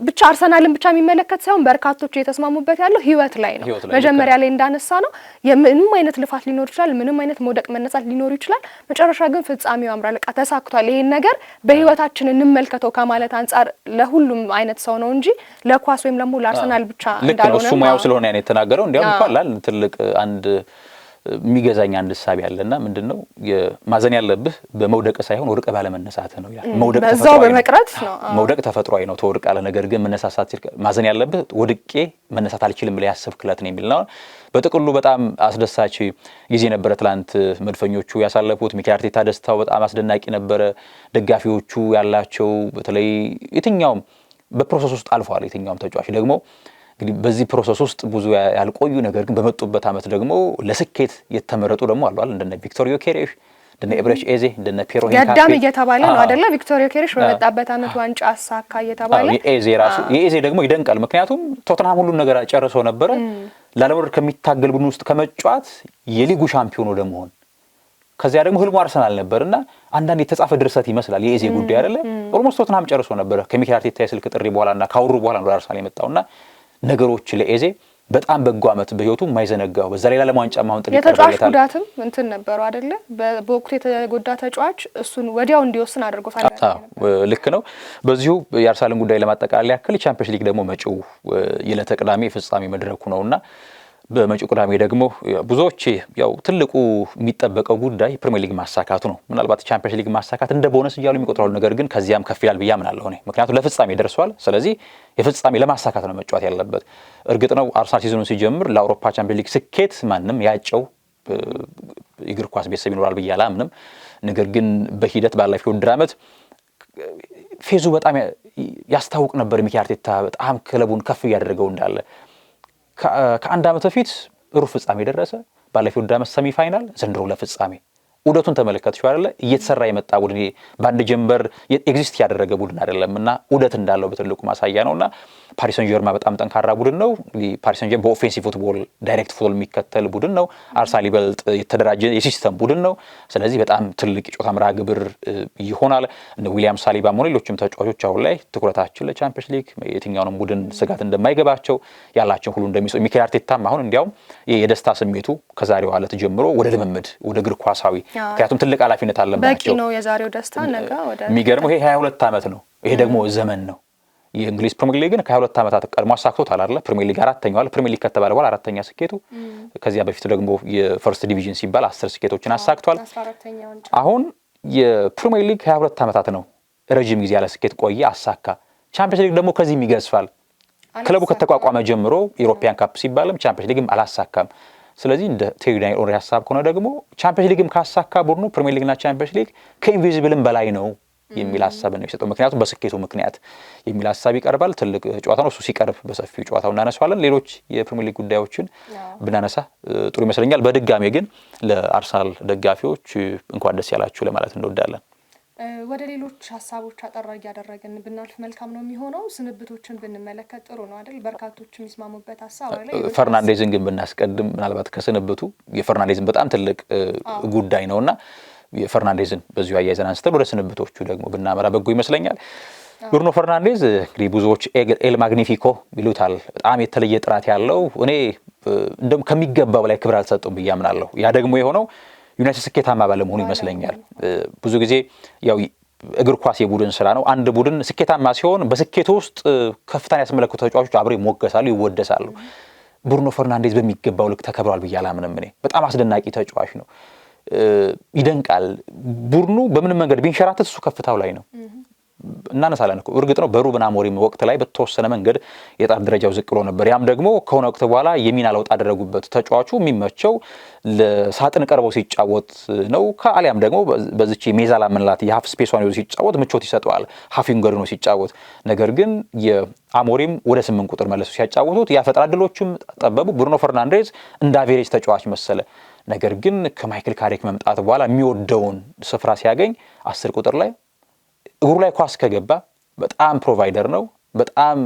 ብቻ አርሰናልን ብቻ የሚመለከት ሳይሆን በርካቶች የተስማሙበት ያለው ህይወት ላይ ነው መጀመሪያ ላይ እንዳነሳ ነው ምንም አይነት ልፋት ሊኖር ይችላል ምንም አይነት መውደቅ መነሳት ሊኖር ይችላል መጨረሻ ግን ፍጻሜው አምራለቃ ተሳክቷል ይሄን ነገር በህይወታችን እንመልከተው ከማለት አንፃር ለሁሉም አይነት ሰው ነው እንጂ ለኳስ ወይም ደግሞ ለአርሰናል ብቻ እንዳልሆነ ነው እሱ ማያው ስለሆነ ያኔ ተናገረው እንዲያውም ይባላል ትልቅ አንድ የሚገዛኝ አንድ ሐሳብ ያለና ምንድነው የማዘን ያለብህ በመውደቅ ሳይሆን ወድቀ ባለ መነሳት ነው ይላል መውደቅ በዛው በመቅረት ነው መውደቅ ተፈጥሯዊ ነው ተወድቃለ ነገር ግን መነሳሳት ማዘን ያለብህ ወድቄ መነሳት አልችልም ብለ ያሰብክለት ነው የሚል ነው በጥቅሉ በጣም አስደሳች ጊዜ ነበር ትላንት መድፈኞቹ ያሳለፉት ሚኬል አርቴታ ደስታው በጣም አስደናቂ ነበር ደጋፊዎቹ ያላቸው በተለይ የትኛውም በፕሮሰስ ውስጥ አልፏል የትኛውም ተጫዋች ደግሞ እንግዲህ በዚህ ፕሮሰስ ውስጥ ብዙ ያልቆዩ ነገር ግን በመጡበት አመት ደግሞ ለስኬት የተመረጡ ደግሞ አሉ አይደል እንደነ ቪክቶር ዮኬሬሽ እንደነ ኤብሬች ኤዜ እንደነ ፔሮ ሄንካፔ ያዳም እየተባለ ነው አይደለ ቪክቶር ዮኬሬሽ በመጣበት አመት ዋንጫ አሳካ እየተባለ ኤዜ ራሱ የኤዜ ደግሞ ይደንቃል ምክንያቱም ቶተንሃም ሁሉ ነገር ጨርሶ ነበር ላለመውረድ ከሚታገል ቡድን ውስጥ ከመጫወት የሊጉ ሻምፒዮን ወደ መሆን ከዚያ ደግሞ ህልሙ አርሰናል ነበርና አንዳንድ የተጻፈ ድርሰት ይመስላል የኤዜ ጉዳይ አይደለ ኦልሞስት ቶተንሃም ጨርሶ ነበር ከሚኬል አርቴታ የስልክ ጥሪ በኋላና ካወሩ በኋላ ነው አርሰናል የመጣውና ነገሮች ለኤዜ በጣም በጎ አመት በህይወቱ ማይዘነጋው በዛ ላይ ለዓለም ዋንጫ ማሁን ጥልቅ የተጫዋች ጉዳትም እንትን ነበረው አይደለ በወቅቱ የተጎዳ ተጫዋች እሱን ወዲያው እንዲወስን አድርጎታል ልክ ነው በዚሁ የአርሰናልን ጉዳይ ለማጠቃለል ያክል ቻምፒየንስ ሊግ ደግሞ መጪው የዕለተ ቅዳሜ ፍጻሜ መድረኩ ነውና በመጪው ቅዳሜ ደግሞ ብዙዎች ያው ትልቁ የሚጠበቀው ጉዳይ ፕሪሚየር ሊግ ማሳካቱ ነው ምናልባት ቻምፒየንስ ሊግ ማሳካት እንደ ቦነስ ይያሉ የሚቆጥራሉ ነገር ግን ከዚያም ከፍ ይላል በያምናለሁ እኔ ምክንያቱም ለፍጻሜ ደርሷል ስለዚህ የፍጻሜ ለማሳካት ነው መጫወት ያለበት እርግጥ ነው አርሰናል ሲዝኑን ሲጀምር ለአውሮፓ ቻምፒየንስ ሊግ ስኬት ማንንም ያጨው እግር ኳስ ቤተሰብ ይኖራል ብያላ ምንም ነገር ግን በሂደት ባለፈው ውድድር አመት ፌዙ በጣም ያስታውቅ ነበር ሚኬል አርቴታ በጣም ክለቡን ከፍ ያደረገው እንዳለ ከአንድ አመት በፊት ሩብ ፍጻሜ ደረሰ ባለፈው ውድድር አመት ሰሚ ፋይናል ዘንድሮ ለፍጻሜ ኡደቱን ተመለከተሽ አይደለ እየተሰራ የመጣ ቡድን ባንድ ጀምበር ኤግዚስት ያደረገ ቡድን አይደለምና ኡደት እንዳለው በትልቁ ማሳያ ነውና ፓሪስ ሰን ጀርማ በጣም ጠንካራ ቡድን ነው እንግዲህ ፓሪስ ሰን ጀርማ በኦፌንሲቭ ፉትቦል ዳይሬክት ፉትቦል የሚከተል ቡድን ነው አርሰናል ይበልጥ የተደራጀ የሲስተም ቡድን ነው ስለዚህ በጣም ትልቅ ጨዋታ መርሃ ግብር ይሆናል እነ ዊሊያም ሳሊባ ሞኔ ሌሎችም ተጫዋቾች አሁን ላይ ትኩረታችን ለቻምፒየንስ ሊግ የትኛውንም ቡድን ስጋት እንደማይገባቸው ያላቸው ሁሉ እንደሚሰው ሚኬል አርቴታም አሁን እንዲያውም የደስታ ስሜቱ ከዛሬው ዕለት ጀምሮ ወደ ልምምድ ወደ እግር ኳሳዊ ምክንያቱም ትልቅ ኃላፊነት አለባቸው በቂ ነው የዛሬው ደስታ ነገ ወደ የሚገርመው ይሄ 22 አመት ነው ይሄ ደግሞ ዘመን ነው የእንግሊዝ ፕሪሚየር ሊግን ከ22 አመታት ቀድሞ አሳክቶታል አይደል ፕሪሚየር ሊግ አራተኛው አይደል ፕሪሚየር ሊግ ከተባለ በኋላ አራተኛ ስኬቱ ከዚያ በፊት ደግሞ የፈርስት ዲቪዥን ሲባል 10 ስኬቶችን አሳክቷል አሁን የፕሪሚየር ሊግ 22 አመታት ነው ረጅም ጊዜ ያለ ስኬት ቆየ አሳካ ቻምፒየንስ ሊግ ደግሞ ከዚህ ይገዝፋል ክለቡ ከተቋቋመ ጀምሮ ዩሮፒያን ካፕ ሲባልም ቻምፒየንስ ሊግም አላሳካም። ስለዚህ እንደ ቴሪ ዳንኤል ኦንሪ ሐሳብ ከሆነ ደግሞ ቻምፒየንስ ሊግም ካሳካ ቡድኑ ፕሪሚየር ሊግና ቻምፒየንስ ሊግ ከኢንቪዚብልም በላይ ነው የሚል ሐሳብ ነው የሰጠው። ምክንያቱም በስኬቱ ምክንያት የሚል ሐሳብ ይቀርባል። ትልቅ ጨዋታ ነው እሱ ሲቀርብ በሰፊው ጨዋታው እናነሳዋለን። ሌሎች የፕሪሚየር ሊግ ጉዳዮችን ብናነሳ ጥሩ ይመስለኛል። በድጋሜ ግን ለአርሰናል ደጋፊዎች እንኳን ደስ ያላችሁ ለማለት እንወዳለን። ወደ ሌሎች ሐሳቦች አጠራ እያደረግን ብናልፍ መልካም ነው የሚሆነው። ስንብቶችን ብንመለከት ጥሩ ነው አይደል? በርካቶች የሚስማሙበት ሐሳብ አለ። ፈርናንዴዝን ግን ብናስቀድም ምናልባት ከስንብቱ የፈርናንዴዝን በጣም ትልቅ ጉዳይ ነውና የፈርናንዴዝን በዚሁ አያይዘን አንስተን ወደ ስንብቶቹ ደግሞ ብናመራ በጎ ይመስለኛል። ብሩኖ ፈርናንዴዝ እንግዲህ ብዙዎች ኤል ማግኒፊኮ ይሉታል። በጣም የተለየ ጥራት ያለው እኔ እንደውም ከሚገባው ላይ ክብር አልሰጠውም ብዬ አምናለሁ። ያ ደግሞ የሆነው ዩናይትድ ስኬታማ ባለመሆኑ ይመስለኛል። ብዙ ጊዜ ያው እግር ኳስ የቡድን ስራ ነው። አንድ ቡድን ስኬታማ ሲሆን በስኬቱ ውስጥ ከፍታን ያስመለከቱ ተጫዋቾች አብረው ይሞገሳሉ፣ ይወደሳሉ። ብሩኖ ፈርናንዴዝ በሚገባው ልክ ተከብሯል ብዬ አላምንም። እኔ በጣም አስደናቂ ተጫዋች ነው። ይደንቃል። ቡድኑ በምንም መንገድ ቢንሸራተት እሱ ከፍታው ላይ ነው። እናነሳለን እኮ እርግጥ ነው በሩበን አሞሪም ወቅት ላይ በተወሰነ መንገድ የጣር ደረጃው ዝቅ ብሎ ነበር። ያም ደግሞ ከሆነ ወቅት በኋላ የሚና ለውጥ አደረጉበት። ተጫዋቹ የሚመቸው ለሳጥን ቀርበው ሲጫወት ነው። ከአሊያም ደግሞ በዚች ሜዛላ ምንላት የሀፍ ስፔሷን ይዞ ሲጫወት ምቾት ይሰጠዋል፣ ሀፊንገር ነው ሲጫወት። ነገር ግን የአሞሪም ወደ 8 ቁጥር መለሱ ሲያጫወቱት የፈጠራ ዕድሎችም ጠበቡ። ብሩኖ ፈርናንዴዝ እንደ አቬሬጅ ተጫዋች መሰለ። ነገር ግን ከማይክል ካሪክ መምጣት በኋላ የሚወደውን ስፍራ ሲያገኝ 10 ቁጥር ላይ እግሩ ላይ ኳስ ከገባ በጣም ፕሮቫይደር ነው። በጣም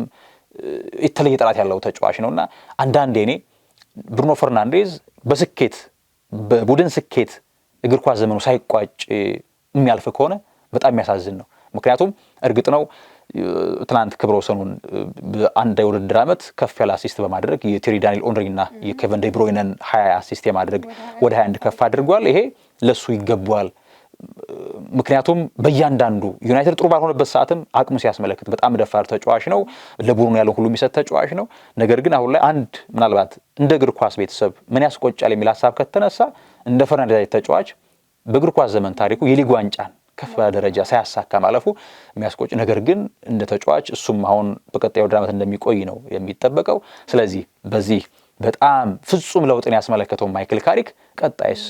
የተለየ ጥራት ያለው ተጫዋች ነውና አንዳንዴ እኔ ብሩኖ ፈርናንዴዝ በስኬት በቡድን ስኬት እግር ኳስ ዘመኑ ሳይቋጭ የሚያልፍ ከሆነ በጣም የሚያሳዝን ነው። ምክንያቱም እርግጥ ነው ትናንት ክብረ ወሰኑን በአንድ የውድድር ዓመት ከፍ ያለ አሲስት በማድረግ የቴሪ ዳንኤል ኦንሪና የኬቨን ዴ ብሮይነን 20 አሲስት የማድረግ ወደ 21 ከፍ አድርጓል። ይሄ ለሱ ይገባዋል። ምክንያቱም በእያንዳንዱ ዩናይትድ ጥሩ ባልሆነበት ሰዓትም አቅሙ ሲያስመለክት በጣም ደፋር ተጫዋች ነው። ለቡድኑ ያለው ሁሉ የሚሰጥ ተጫዋች ነው። ነገር ግን አሁን ላይ አንድ ምናልባት እንደ እግር ኳስ ቤተሰብ ምን ያስቆጫል የሚል ሐሳብ ከተነሳ እንደ ፈርናንዴዝ ተጫዋች በእግር ኳስ ዘመን ታሪኩ የሊግ ዋንጫን ከፍ ባለ ደረጃ ሳያሳካ ማለፉ የሚያስቆጭ፣ ነገር ግን እንደ ተጫዋች እሱም አሁን በቀጣዩ ዓመት እንደሚቆይ ነው የሚጠበቀው። ስለዚህ በዚህ በጣም ፍጹም ለውጥን ያስመለከተው ማይክል ካሪክ ቀጣይስ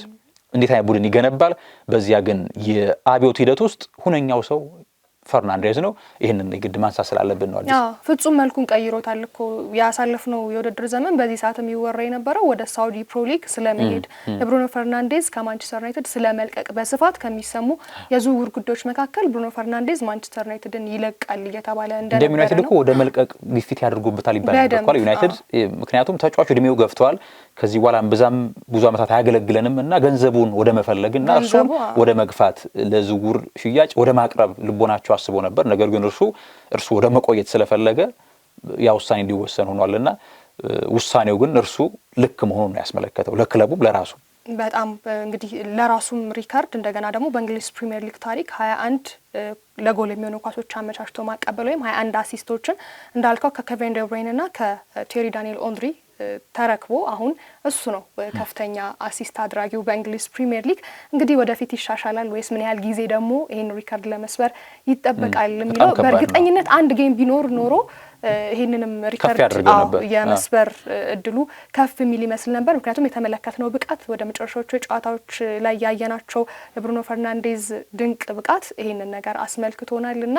እንዴት አይነት ቡድን ይገነባል? በዚያ ግን የአብዮት ሂደት ውስጥ ሁነኛው ሰው ፈርናንዴዝ ነው። ይሄንን የግድ ማንሳት ስላለብን ነው። አዲስ ፍጹም መልኩን ቀይሮታል እኮ ያሳለፍነው የውድድር ዘመን። በዚህ ሰዓትም ይወራ የነበረው ወደ ሳውዲ ፕሮ ሊግ ስለመሄድ ብሩኖ ፈርናንዴዝ ከማንቸስተር ዩናይትድ ስለመልቀቅ በስፋት ከሚሰሙ የዝውውር ጉዳዮች መካከል ብሩኖ ፈርናንዴዝ ማንቸስተር ዩናይትድን ይለቃል እየተባለ እንደነበረ ነው። ዩናይትድ እኮ ወደ መልቀቅ ግፊት ያደርጉበታል ይባላል ዩናይትድ። ምክንያቱም ተጫዋቹ እድሜው ገፍቷል። ከዚህ በኋላ ብዙ ዓመታት አያገለግለንም እና ገንዘቡን ወደ መፈለግና እርሱን ወደ መግፋት ለዝውውር ሽያጭ ወደ ማቅረብ ልቦናቸው አስቦ ነበር። ነገር ግን እርሱ ወደ መቆየት ስለፈለገ ያ ውሳኔ እንዲወሰን ሆኗልና ውሳኔው ግን እርሱ ልክ መሆኑን ያስመለከተው ለክለቡም ለራሱ በጣም እንግዲህ ለራሱም ሪካርድ እንደገና ደግሞ በእንግሊዝ ፕሪሚየር ሊግ ታሪክ 21 ለጎል የሚሆኑ ኳሶች አመቻችቶ ማቀበል ወይም 21 አሲስቶችን እንዳልከው ከኬቨን ዴ ብሩይነ እና ከቴሪ ዳንኤል ኦንሪ ተረክቦ አሁን እሱ ነው ከፍተኛ አሲስት አድራጊው በእንግሊዝ ፕሪሚየር ሊግ። እንግዲህ ወደፊት ይሻሻላል ወይስ ምን ያህል ጊዜ ደግሞ ይሄን ሪካርድ ለመስበር ይጠበቃል የሚለው በእርግጠኝነት አንድ ጌም ቢኖር ኖሮ ይሄንንም ሪካርድ የመስበር እድሉ ከፍ የሚል ይመስል ነበር። ምክንያቱም የተመለከትነው ብቃት ወደ መጨረሻዎቹ ጨዋታዎች ላይ ያየናቸው የብሩኖ ፈርናንዴዝ ድንቅ ብቃት ይሄንን ነገር አስመልክቶናልና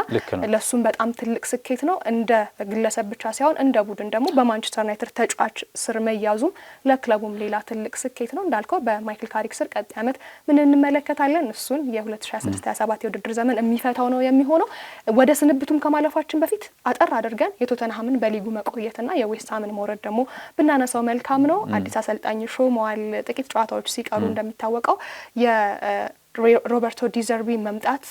ለሱም በጣም ትልቅ ስኬት ነው። እንደ ግለሰብ ብቻ ሳይሆን እንደ ቡድን ደግሞ በማንቸስተር ዩናይትድ ተጫዋች ስር መያዙም ለክለቡም ሌላ ትልቅ ስኬት ነው። እንዳልከው በማይክል ካሪክ ስር ቀጣይ ዓመት ምን እንመለከታለን? እሱን የ2026/27 የውድድር ዘመን የሚፈታው ነው የሚሆነው። ወደ ስንብቱም ከማለፋችን በፊት አጠር አድርገን ቶተንሃምን በሊጉ መቆየትና የዌስትሃምን መውረድ ደግሞ ብናነሳው መልካም ነው። አዲስ አሰልጣኝ ሾመዋል። ጥቂት ጨዋታዎች ሲቀሩ እንደሚታወቀው የሮበርቶ ዲዘርቢ መምጣት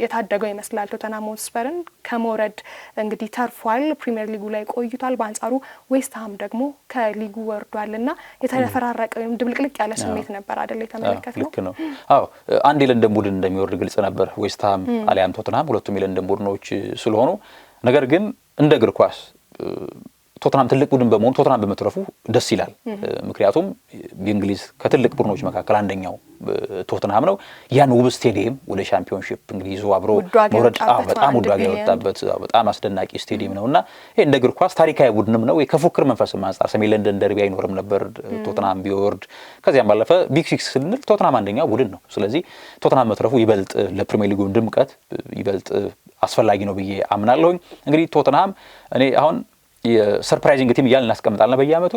የታደገው ይመስላል። ቶተንሃም ሆትስፐርን ከመውረድ እንግዲህ ተርፏል። ፕሪሚየር ሊጉ ላይ ቆይቷል። በአንጻሩ ዌስትሃም ደግሞ ከሊጉ ወርዷልና የተፈራረቀ ወይም ድብልቅልቅ ያለ ስሜት ነበር አይደል የተመለከተው? ልክ ነው። አዎ አንድ የለንደን ቡድን እንደሚወርድ ግልጽ ነበር። ዌስትሃም አሊያም ቶተንሃም ሁለቱም የለንደን ቡድኖች ስለሆኑ ነገር ግን እንደ እግር ኳስ ቶተንሃም ትልቅ ቡድን በመሆኑ ቶተንሃም በመትረፉ ደስ ይላል። ምክንያቱም የእንግሊዝ ከትልቅ ቡድኖች መካከል አንደኛው ቶተንሃም ነው። ያን ውብ ስቴዲየም ወደ ሻምፒዮንሺፕ እንግዲህ ይዞ አብሮ መውረድ በጣም ውድ ዋጋ የወጣበት በጣም አስደናቂ ስቴዲየም ነውና ይሄ እንደ እግር ኳስ ታሪካዊ ቡድንም ነው። የከፉክር መንፈስም አንፃር ሰሜን ለንደን ደርቢ አይኖርም ነበር ቶተንሃም ቢወርድ። ከዚያም ባለፈ ቢግ ሲክስ ስንል ቶተንሃም አንደኛው ቡድን ነው። ስለዚህ ቶተንሃም መትረፉ ይበልጥ ለፕሪሚየር ሊጉ ድምቀት ይበልጥ አስፈላጊ ነው ብዬ አምናለሁኝ። እንግዲህ ቶተንሃም እኔ አሁን የሰርፕራይዚንግ ቲም እያልን እናስቀምጣለን በየአመቱ።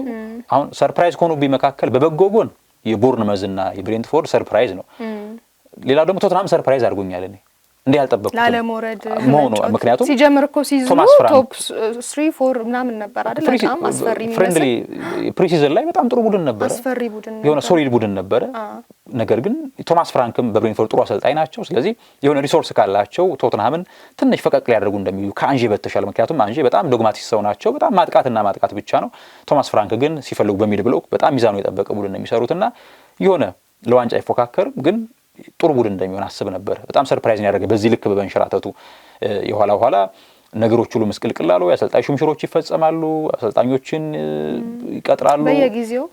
አሁን ሰርፕራይዝ ከሆኑብኝ መካከል በበጎ ጎን የቦርንመዝና የብሬንትፎርድ ሰርፕራይዝ ነው። ሌላው ደግሞ ቶተንሃም ሰርፕራይዝ አድርጎኛል እኔ እንዴ ያልጠበቅኩት ላለመውረድ መሆኑ ምክንያቱም ሲጀምር እኮ ሲዝኑ ቶፕ 3 4 ምናምን ነበር አይደል? በጣም አስፈሪ ነው። ፍሬንድሊ ፕሪሲዝን ላይ በጣም ጥሩ ቡድን ነበር፣ አስፈሪ ቡድን የሆነ ሶሊድ ቡድን ነበር። ነገር ግን ቶማስ ፍራንክም በብሬንትፎርድ ጥሩ አሰልጣኝ ናቸው። ስለዚህ የሆነ ሪሶርስ ካላቸው ቶተንሃምን ትንሽ ፈቀቅ ሊያደርጉ እንደሚዩ ከአንጄ በተሻለ፣ ምክንያቱም አንጄ በጣም ዶግማቲክ ሰው ናቸው። በጣም ማጥቃትና ማጥቃት ብቻ ነው። ቶማስ ፍራንክ ግን ሲፈልጉ በሚድ ብሎክ በጣም ሚዛኑ የጠበቀ ቡድን ነው የሚሰሩትና የሆነ ለዋንጫ አይፎካከርም ግን ጥሩ ቡድን እንደሚሆን አስብ ነበር። በጣም ሰርፕራይዝ ያደረገ በዚህ ልክ በመንሸራተቱ የኋላ ነገሮች ሁሉ ምስቅልቅል አሉ። የአሰልጣኝ ሹምሽሮች ይፈጸማሉ፣ አሰልጣኞችን ይቀጥራሉ በየጊዜው።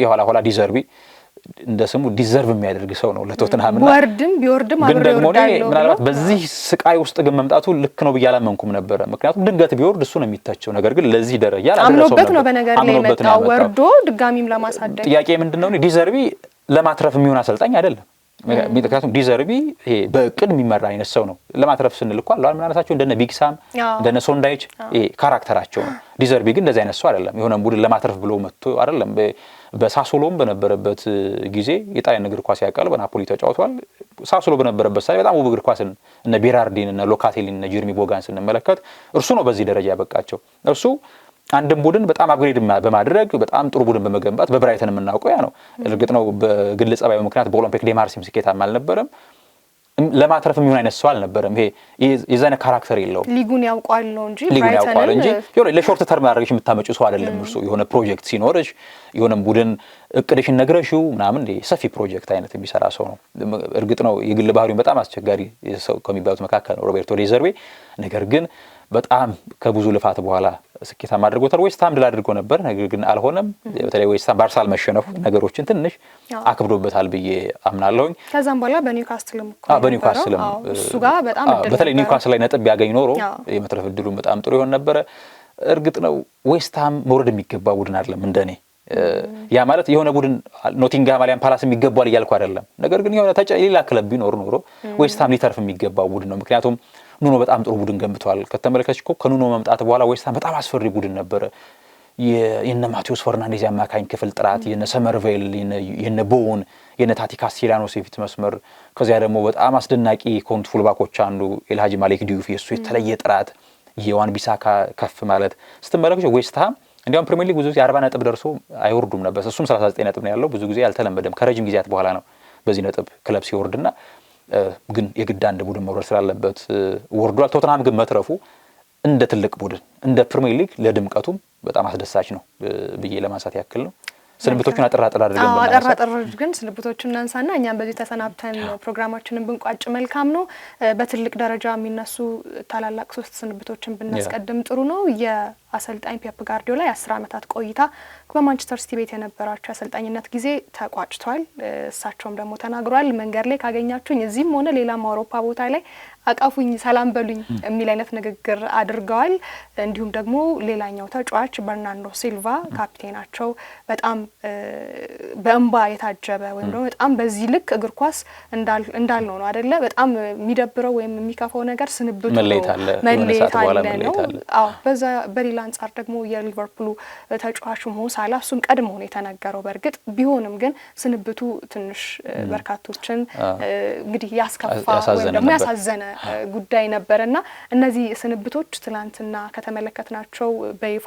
የኋላ ዲዘርቢ እንደ ስሙ ዲዘርቭ የሚያደርግ ሰው ነው ለቶተንሃም እና ቢወርድም ግን ደግሞ ምናልባት በዚህ ስቃይ ውስጥ ግን መምጣቱ ልክ ነው ብዬ አላመንኩም ነበረ። ምክንያቱም ድንገት ቢወርድ እሱ ነው የሚታቸው። ነገር ግን ለዚህ ደረጃ አምኖበት ነው በነገር ላይ መጣው ወርዶ ድጋሚም ለማሳደግ። ጥያቄ ምንድነው ዲዘርቢ ለማትረፍ የሚሆን አሰልጣኝ አይደለም። ምክንያቱም ዲዘርቢ ይሄ በእቅድ የሚመራ አይነት ሰው ነው። ለማትረፍ ስንል እኮ አላል ምናነሳቸው እንደነ ቢግሳም እንደነ ሶንዳይች ይሄ ካራክተራቸው ነው። ዲዘርቢ ግን እንደዛ አይነት ሰው አይደለም። የሆነ ቡድን ለማትረፍ ብሎ መጥቶ አይደለም። በሳሶሎም በነበረበት ጊዜ የጣሊያን እግር ኳስ ያውቃል። በናፖሊ ተጫውቷል። ሳሶሎ በነበረበት ሳይ በጣም ውብ እግር ኳስን እነ ቤራርዲን እነ ሎካቴሊን እነ ጀርሚ ቦጋን ስንመለከት እርሱ ነው በዚህ ደረጃ ያበቃቸው። እርሱ አንድም ቡድን በጣም አፕግሬድ በማድረግ በጣም ጥሩ ቡድን በመገንባት በብራይተን የምናውቀው ያ ነው። እርግጥ ነው በግል ጸባዩ ምክንያት በኦሎምፒክ ዴ ማርሴይም ስኬታማ አልነበረም። ለማትረፍ የሚሆን አይነት ሰው አልነበረም። ይሄ የዛነ ካራክተር የለውም። ሊጉን ያውቃል ነው እንጂ ሊጉን ያውቃል እንጂ የሆነ ለሾርት ተርም አድርገሽ የምታመጪው ሰው አይደለም። እርሱ የሆነ ፕሮጀክት ሲኖርሽ የሆነ ቡድን እቅድሽን ነግረሽው ምናምን ሰፊ ፕሮጀክት አይነት የሚሰራ ሰው ነው። እርግጥ ነው የግል ባህሪውን በጣም አስቸጋሪ ሰው ከሚባሉት መካከል ነው ሮቤርቶ ዴዘርቤ። ነገር ግን በጣም ከብዙ ልፋት በኋላ ስኬታማ አድርጎታል። ዌስትሃም ድል አድርጎ ነበር፣ ነገር ግን አልሆነም። በተለይ ዌስትሃም በአርሰናል መሸነፉ ነገሮችን ትንሽ አክብዶበታል ብዬ አምናለሁኝ። ከዛም በኋላ በኒውካስትልም እሱ ጋር በጣም በተለይ ኒውካስትል ላይ ነጥብ ቢያገኝ ኖሮ የመትረፍ እድሉን በጣም ጥሩ ይሆን ነበረ። እርግጥ ነው ዌስትሃም መውረድ የሚገባ ቡድን አይደለም እንደኔ። ያ ማለት የሆነ ቡድን ኖቲንግሃም አሊያም ፓላስ የሚገባል እያልኩ አይደለም። ነገር ግን የሆነ ሌላ ክለብ ቢኖር ኖሮ ዌስትሃም ሊተርፍ የሚገባው ቡድን ነው። ምክንያቱም ኑኖ በጣም ጥሩ ቡድን ገንብቷል። ከተመለከትሽ እኮ ከኑኖ መምጣት በኋላ ዌስትሃም በጣም አስፈሪ ቡድን ነበረ። የነ ማቴዎስ ፈርናንዴዝ የአማካኝ ክፍል ጥራት፣ የነ ሰመርቬል፣ የነ ቦውን፣ የነ ታቲ ካስቴላኖስ የፊት መስመር፣ ከዚያ ደግሞ በጣም አስደናቂ ከሆኑት ፉልባኮች አንዱ ኤልሃጂ ማሌክ ዲዩፍ የሱ የተለየ ጥራት፣ የዋን ቢሳካ ከፍ ማለት ስትመለከች ዌስትሃም እንዲያውም ፕሪሚየር ሊግ ብዙ ጊዜ 40 ነጥብ ደርሶ አይወርዱም ነበር። እሱም 39 ነጥብ ነው ያለው። ብዙ ጊዜ አልተለመደም። ከረጅም ጊዜያት በኋላ ነው በዚህ ነጥብ ክለብ ሲወርድና ግን የግድ አንድ ቡድን መውረድ ስላለበት ወርዷል። ቶተንሃም ግን መትረፉ እንደ ትልቅ ቡድን እንደ ፕሪሚየር ሊግ ለድምቀቱም በጣም አስደሳች ነው ብዬ ለማንሳት ያክል ነው። ስንብቶቹን አጠር አድርገን ስንብቶቹን እናንሳና እኛም በዚህ ተሰናብተን ፕሮግራማችንን ብንቋጭ መልካም ነው። በትልቅ ደረጃ የሚነሱ ታላላቅ 3 ስንብቶችን ብናስቀድም ጥሩ ነው። የአሰልጣኝ ፔፕ ጋርዲዮላ የ10 ዓመታት ቆይታ በማንቸስተር ሲቲ ቤት የነበራቸው አሰልጣኝነት ጊዜ ተቋጭቷል። እሳቸውም ደግሞ ተናግሯል። መንገድ ላይ ካገኛችሁኝ እዚህም ሆነ ሌላም አውሮፓ ቦታ ላይ አቃፉኝ፣ ሰላም በሉኝ የሚል አይነት ንግግር አድርገዋል። እንዲሁም ደግሞ ሌላኛው ተጫዋች በርናርዶ ሲልቫ ካፕቴናቸው በጣም በእንባ የታጀበ ወይም ደግሞ በጣም በዚህ ልክ እግር ኳስ እንዳልነው ነው አይደለ? በጣም የሚደብረው ወይም የሚከፋው ነገር ስንብቱ መለየት አለ ነው። አዎ፣ በሌላ አንጻር ደግሞ የሊቨርፑሉ ተጫዋቹ ሞሳላ እሱም ቀድሞ ነው የተነገረው። በእርግጥ ቢሆንም ግን ስንብቱ ትንሽ በርካቶችን እንግዲህ ያስከፋ ወይም ደግሞ ያሳዘነ ጉዳይ ነበርና እነዚህ ስንብቶች ትላንትና ከተመለከትናቸው በይፋ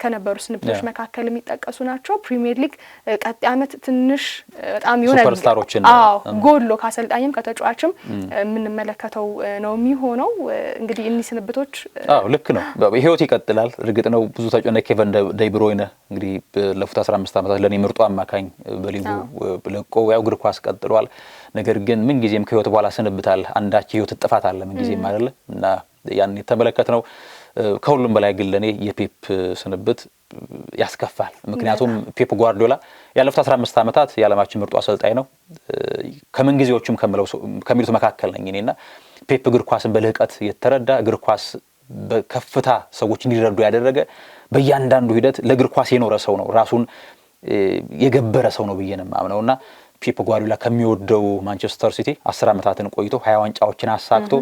ከነበሩ ስንብቶች መካከል የሚጠቀሱ ናቸው። ፕሪሚየር ሊግ ቀጣይ ዓመት ትንሽ በጣም የሆነ ሱፐርስታሮችን ጎሎ ካሰልጣኝም ከተጫዋችም የምንመለከተው ነው የሚሆነው። እንግዲህ እነዚህ ስንብቶች ልክ ነው፣ ህይወት ይቀጥላል። እርግጥ ነው ብዙ ተጫዋቾች ኬቨን ዴ ብሮይነ እንግዲህ ለፉት 15 ዓመታት ለኔ ምርጡ አማካኝ በሊጉ ለቆ ያው እግር ኳስ ቀጥሏል። ነገር ግን ምን ጊዜም ከህይወት በኋላ ስንብታል አንዳች ህይወት ጥፋት አለ ምን ጊዜም አይደለ እና ያን የተመለከትነው ከሁሉም በላይ ግን ለኔ የፔፕ ስንብት ያስከፋል። ምክንያቱም ፔፕ ጓርዲዮላ ያለፉት 15 ዓመታት የዓለማችን ምርጡ አሰልጣኝ ነው። ከምን ጊዜዎችም ከሚሉት መካከል ነኝ እኔና ፔፕ እግር ኳስን በልህቀት የተረዳ እግር ኳስ በከፍታ ሰዎች እንዲረዱ ያደረገ በእያንዳንዱ ሂደት ለእግር ኳስ የኖረ ሰው ነው፣ ራሱን የገበረ ሰው ነው ብዬ ነው የማምነውና ፔፕ ጓርዲዮላ ከሚወደው ማንቸስተር ሲቲ 10 ዓመታትን ቆይቶ 20 ዋንጫዎችን አሳክቶ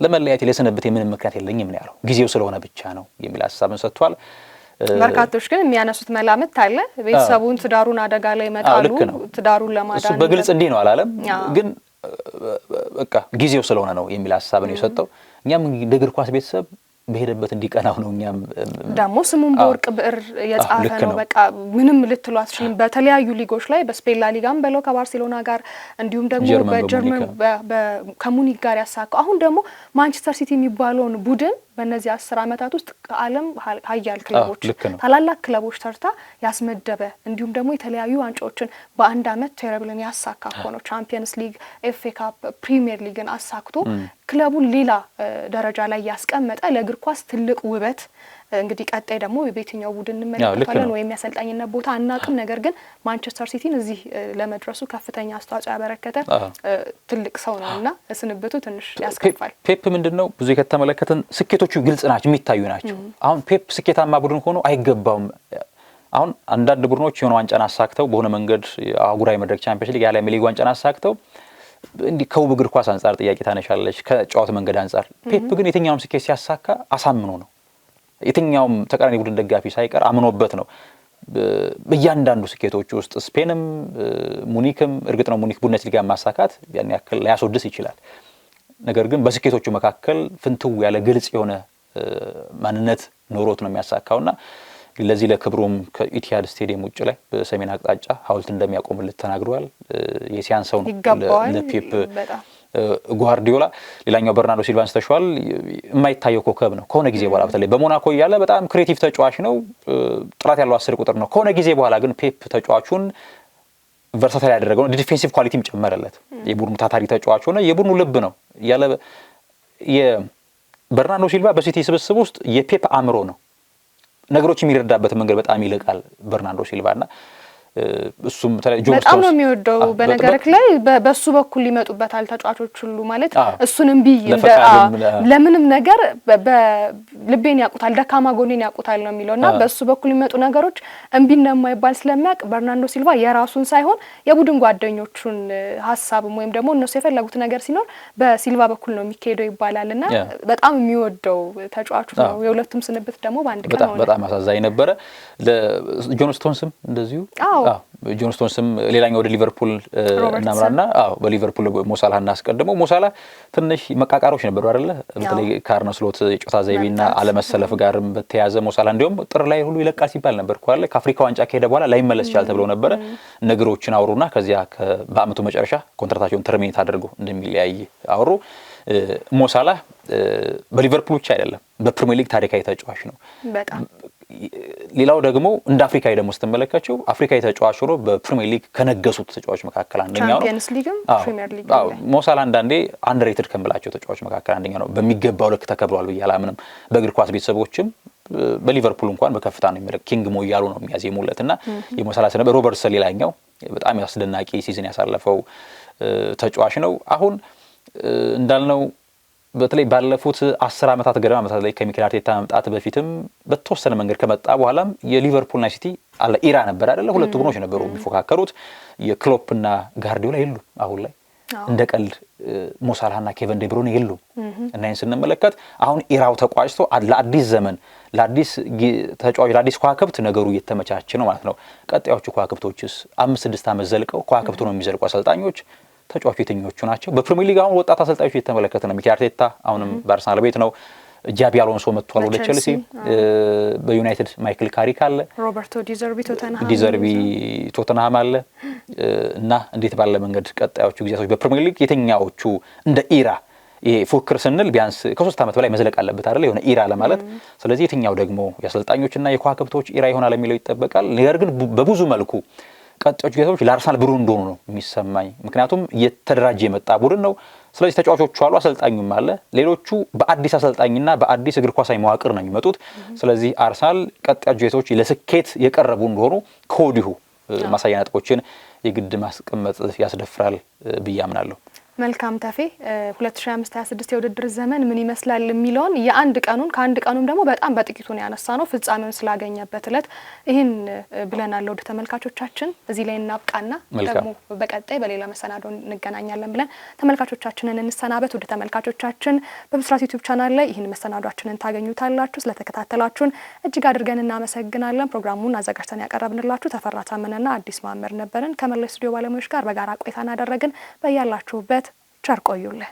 ለመለያየት ለስንብት የምንም ምክንያት የለኝም ነው ያለው። ጊዜው ስለሆነ ብቻ ነው የሚል ሐሳብን ሰጥቷል። በርካቶች ግን የሚያነሱት መላምት አለ ቤተሰቡን ትዳሩን አደጋ ላይ መጣሉ ትዳሩን ለማዳን እሱ በግልጽ እንዲህ ነው አላለም፣ ግን በቃ ጊዜው ስለሆነ ነው የሚል ሐሳብን የሰጠው። እኛም እግር ኳስ ቤተሰብ በሄደበት እንዲቀናው ነው። እኛም ደግሞ ስሙን በወርቅ ብዕር የጻፈ ነው። በቃ ምንም ልትሉ አትችልም። በተለያዩ ሊጎች ላይ በስፔን ላ ሊጋም በለው ከባርሴሎና ጋር እንዲሁም ደግሞ በጀርመን ከሙኒክ ጋር ያሳካው አሁን ደግሞ ማንቸስተር ሲቲ የሚባለውን ቡድን በእነዚህ 10 ዓመታት ውስጥ ከዓለም ሀያል ክለቦች ታላላቅ ክለቦች ተርታ ያስመደበ እንዲሁም ደግሞ የተለያዩ ዋንጫዎችን በአንድ አመት ቴረብልን ያሳካ ነው። ቻምፒየንስ ሊግ፣ ኤፍኤ ካፕ፣ ፕሪሚየር ሊግን አሳክቶ ክለቡን ሌላ ደረጃ ላይ ያስቀመጠ ለእግር ኳስ ትልቅ ውበት እንግዲህ ቀጣይ ደግሞ በየትኛው ቡድን እንመለከታለን ወይም ያሰልጣኝነት ቦታ አናቅም። ነገር ግን ማንቸስተር ሲቲን እዚህ ለመድረሱ ከፍተኛ አስተዋጽኦ ያበረከተ ትልቅ ሰው ነውና ስንብቱ ትንሽ ያስከፋል። ፔፕ ምንድነው ብዙ ከተመለከተን ስኬቶቹ ግልጽ ናቸው፣ የሚታዩ ናቸው። አሁን ፔፕ ስኬታማ ቡድን ሆኖ አይገባውም። አሁን አንዳንድ ቡድኖች የሆነ ዋንጫን አሳክተው በሆነ መንገድ አህጉራዊ መድረክ ቻምፒየንስ ሊግ የዓለም ሊግ ዋንጫን አሳክተው እንዲህ ከውብ እግር ኳስ አንጻር ጥያቄ ታነሻለች፣ ከጨዋታ መንገድ አንጻር። ፔፕ ግን የትኛውም ስኬት ሲያሳካ አሳምኖ ነው። የትኛውም ተቃራኒ ቡድን ደጋፊ ሳይቀር አምኖበት ነው በእያንዳንዱ ስኬቶች ውስጥ። ስፔንም ሙኒክም እርግጥ ነው ሙኒክ ቡንደስሊጋ ማሳካት ያን ያክል ሊያስወድስ ይችላል። ነገር ግን በስኬቶቹ መካከል ፍንትው ያለ ግልጽ የሆነ ማንነት ኖሮት ነው የሚያሳካውና ለዚህ ለክብሩም ከኢቲሃድ ስቴዲየም ውጭ ላይ በሰሜን አቅጣጫ ሐውልት እንደሚያቆምለት ተናግሯል። የሲያንሰው ነው ለፔፕ ጓርዲዮላ። ሌላኛው በርናርዶ ሲልቫን ተሸዋል። የማይታየው ኮከብ ነው። ከሆነ ጊዜ በኋላ በተለይ በሞናኮ ያለ በጣም ክሬቲቭ ተጫዋች ነው፣ ጥራት ያለው 10 ቁጥር ነው። ከሆነ ጊዜ በኋላ ግን ፔፕ ተጫዋቹን ቨርሳታይል ያደረገው ነው። ዲፌንሲቭ ኳሊቲም ጨመረለት። የቡድኑ ታታሪ ተጫዋች ሆነ። የቡድኑ ልብ ነው ያለ የበርናርዶ ሲልቫ በሲቲ ስብስብ ውስጥ የፔፕ አእምሮ ነው። ነገሮች የሚረዳበት መንገድ በጣም ይልቃል በርናርዶ ሲልቫና እሱም በጣም ነው የሚወደው። በነገርክ ላይ በሱ በኩል ሊመጡበታል ተጫዋቾች ሁሉ ማለት እሱንም ለምንም ነገር በልቤን ያቁታል ደካማ ጎኔን ያቁታል ነው የሚለውና በሱ በኩል ሊመጡ ነገሮች እምቢ እንደማይባል ስለሚያውቅ በርናርዶ ሲልቫ የራሱን ሳይሆን የቡድን ጓደኞቹን ሐሳብም ወይም ደግሞ እነሱ የፈለጉት ነገር ሲኖር በሲልቫ በኩል ነው የሚካሄደው ይባላልና በጣም የሚወደው ተጫዋቹ ነው። የሁለቱም ስንብት ደግሞ በአንድ ቀን ነው። በጣም አሳዛኝ ነበረ። ለጆን ስቶንስም እንደዚሁ ጆን ስቶንስም ሌላኛው ወደ ሊቨርፑል እናምራና በሊቨርፑል ሞሳላህ እናስቀድመው። ሞሳላህ ትንሽ መቃቃሮች ነበሩ አይደለ? በተለይ ከአርነ ስሎት የጨዋታ ዘይቤና አለመሰለፍ ጋርም በተያያዘ ሞሳላህ እንዲያውም ጥር ላይ ሁሉ ይለቃል ሲባል ነበር እኮ አይደል? ከአፍሪካ ዋንጫ ከሄደ በኋላ ላይመለስ ይችላል ተብሎ ነበረ። ነገሮችን አወሩና ከዚያ በአመቱ መጨረሻ ኮንትራታቸውን ተርሚኔት አድርገው እንደሚለያይ አወሩ። ሞሳላህ በሊቨርፑል ብቻ አይደለም በፕሪሚየር ሊግ ታሪካዊ ተጫዋች ነው በጣም። ሌላው ደግሞ እንደ አፍሪካዊ ደግሞ ስትመለከቸው አፍሪካዊ ተጫዋች ሆኖ በፕሪሚየር ሊግ ከነገሱት ተጫዋች መካከል አንደኛው ነው። ቻምፒየንስ ሊግም ፕሪሚየር ሊግ ሞሳላህ አንዳንዴ አንደርሬትድ ከምላቸው ተጫዋች መካከል አንደኛው ነው። በሚገባው ልክ ተከብሯል ብዬ አላምንም። በእግር ኳስ ቤተሰቦችም በሊቨርፑል እንኳን በከፍታ ነው የሚለው ኪንግ ሞ እያሉ ነው የሚያዜሙለትና የሞሳላህ ስነ ሮበርትሰን ሌላኛው በጣም አስደናቂ ሲዝን ያሳለፈው ተጫዋች ነው። አሁን እንዳልነው በተለይ ባለፉት 10 ዓመታት ገደማ ዓመታት ላይ ከሚኬል አርቴታ መምጣት በፊትም በተወሰነ መንገድ ከመጣ በኋላም የሊቨርፑልና ሲቲ አለ ኢራ ነበር አይደለ? ሁለቱ ቡድኖች ነበሩ የሚፎካከሩት። የክሎፕና ጋርዲዮላ የሉም አሁን ላይ እንደ ቀልድ ሞሳላህና ኬቨን ዴ ብሩይነ የሉም። እና ይህን ስንመለከት አሁን ኢራው ተቋጭቶ ለአዲስ ዘመን ለአዲስ ተጫዋች ለአዲስ ከዋክብት ነገሩ እየተመቻቸ ነው ማለት ነው። ቀጣዮቹ ከዋክብቶችስ 5-6 ዓመት ዘልቀው ከዋክብቱ ነው የሚዘልቁ አሰልጣኞች ተጫዋቾች የትኞቹ ናቸው? በፕሪሚየር ሊግ አሁን ወጣት አሰልጣኞች እየተመለከተ ነው። ሚኬል አርቴታ አሁንም በአርሰናል ቤት ነው። ጃቢ አሎንሶ መጥቷል ወደ ቼልሲ። በዩናይትድ ማይክል ካሪክ አለ፣ ሮበርቶ ዲዘርቢ ቶተንሃም አለ። እና እንዴት ባለ መንገድ ቀጣዮቹ ጊዜያቶች በፕሪሚየር ሊግ የትኛዎቹ እንደ ኢራ ይሄ ፉክክር ስንል ቢያንስ ከ3 ዓመት በላይ መዝለቅ አለበት አይደል? የሆነ ኢራ ለማለት። ስለዚህ የትኛው ደግሞ የአሰልጣኞችና የከዋክብቶች ኢራ ይሆናል የሚለው ይጠበቃል። ነገር ግን በብዙ መልኩ ቀጣዮቹ ጌቶች ለአርሰናል ብሩህ እንደሆኑ ነው የሚሰማኝ። ምክንያቱም እየተደራጀ የመጣ ቡድን ነው። ስለዚህ ተጫዋቾቹ አሉ፣ አሰልጣኙም አለ። ሌሎቹ በአዲስ አሰልጣኝና በአዲስ እግር ኳሳዊ መዋቅር ነው የሚመጡት። ስለዚህ አርሰናል ቀጣዮቹ ጌቶች ለስኬት የቀረቡ እንደሆኑ ከወዲሁ ማሳያ ነጥቦችን የግድ ማስቀመጥ ያስደፍራል ብዬ አምናለሁ። መልካም ተፌ 2025/26 የውድድር ዘመን ምን ይመስላል የሚለውን የአንድ ቀኑን ከአንድ ቀኑም ደግሞ በጣም በጥቂቱ ነው ያነሳ ነው ፍጻሜውን ስላገኘበት እለት ይህን ብለናል። ወደ ተመልካቾቻችን እዚህ ላይ እናብቃና ደግሞ በቀጣይ በሌላ መሰናዶ እንገናኛለን ብለን ተመልካቾቻችንን እንሰናበት። ወደ ተመልካቾቻችን በብስራት ዩቲዩብ ቻናል ላይ ይህን መሰናዷችንን ታገኙታላችሁ። ስለተከታተላችሁን እጅግ አድርገን እናመሰግናለን። ፕሮግራሙን አዘጋጅተን ያቀረብንላችሁ ተፈራ ታመነና አዲስ ማመር ነበርን። ከመላው ስቱዲዮ ባለሙያዎች ጋር በጋራ ቆይታ እናደረግን። በያላችሁበት ቸር ቆዩልን።